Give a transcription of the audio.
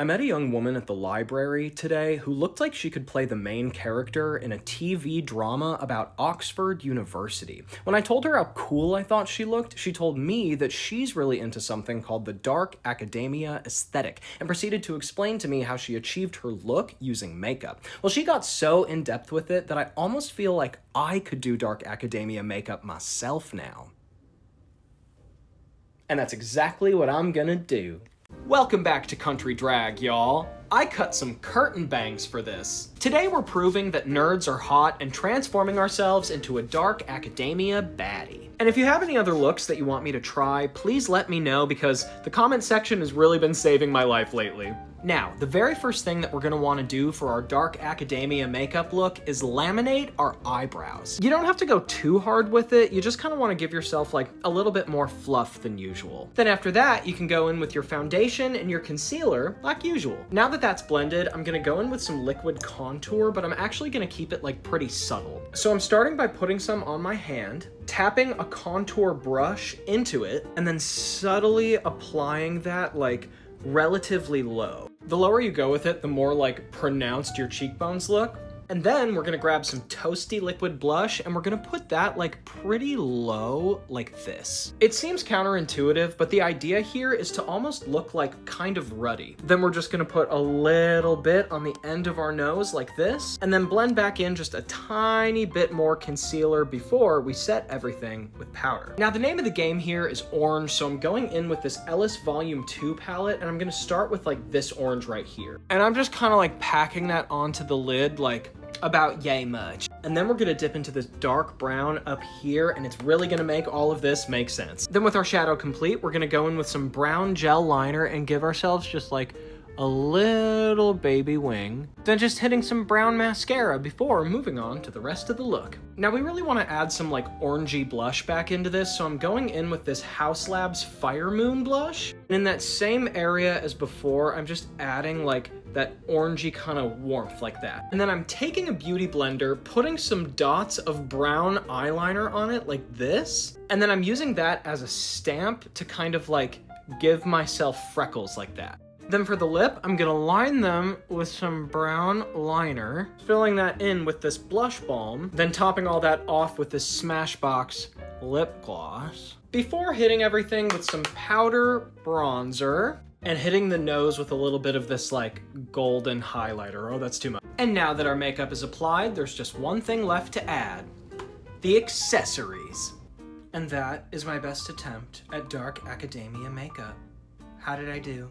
I met a young woman at the library today who looked like she could play the main character in a TV drama about Oxford University. When I told her how cool I thought she looked, she told me that she's really into something called the dark academia aesthetic and proceeded to explain to me how she achieved her look using makeup. Well, she got so in depth with it that I almost feel like I could do dark academia makeup myself now. And that's exactly what I'm gonna do. Welcome back to Country Drag, y'all. I cut some curtain bangs for this. Today we're proving that nerds are hot and transforming ourselves into a dark academia baddie. And if you have any other looks that you want me to try, please let me know because the comment section has really been saving my life lately. Now, the very first thing that we're gonna wanna do for our dark academia makeup look is laminate our eyebrows. You don't have to go too hard with it, you just kinda wanna give yourself like a little bit more fluff than usual. Then after that, you can go in with your foundation and your concealer like usual. Now that that's blended, I'm gonna go in with some liquid contour, but I'm actually gonna keep it like pretty subtle. So I'm starting by putting some on my hand, tapping a contour brush into it, and then subtly applying that like relatively low. The lower you go with it, the more like pronounced your cheekbones look. And then we're gonna grab some toasty liquid blush and we're gonna put that like pretty low like this. It seems counterintuitive, but the idea here is to almost look like kind of ruddy. Then we're just gonna put a little bit on the end of our nose like this, and then blend back in just a tiny bit more concealer before we set everything with powder. Now the name of the game here is orange, so I'm going in with this Ellis Volume 2 palette, and I'm gonna start with like this orange right here. And I'm just kind of like packing that onto the lid like about yay much. And then we're gonna dip into this dark brown up here, and it's really gonna make all of this make sense. Then with our shadow complete, we're gonna go in with some brown gel liner and give ourselves just like a little baby wing. Then just hitting some brown mascara before moving on to the rest of the look. Now we really wanna add some like orangey blush back into this, so I'm going in with this House Labs Fire Moon blush. And in that same area as before, I'm just adding like that orangey kind of warmth like that. And then I'm taking a beauty blender, putting some dots of brown eyeliner on it like this, and then I'm using that as a stamp to kind of like give myself freckles like that. Then for the lip, I'm gonna line them with some brown liner, filling that in with this blush balm, then topping all that off with this Smashbox lip gloss, before hitting everything with some powder bronzer, and hitting the nose with a little bit of this like golden highlighter. Oh, that's too much. And now that our makeup is applied, there's just one thing left to add: the accessories. And that is my best attempt at dark academia makeup. How did I do?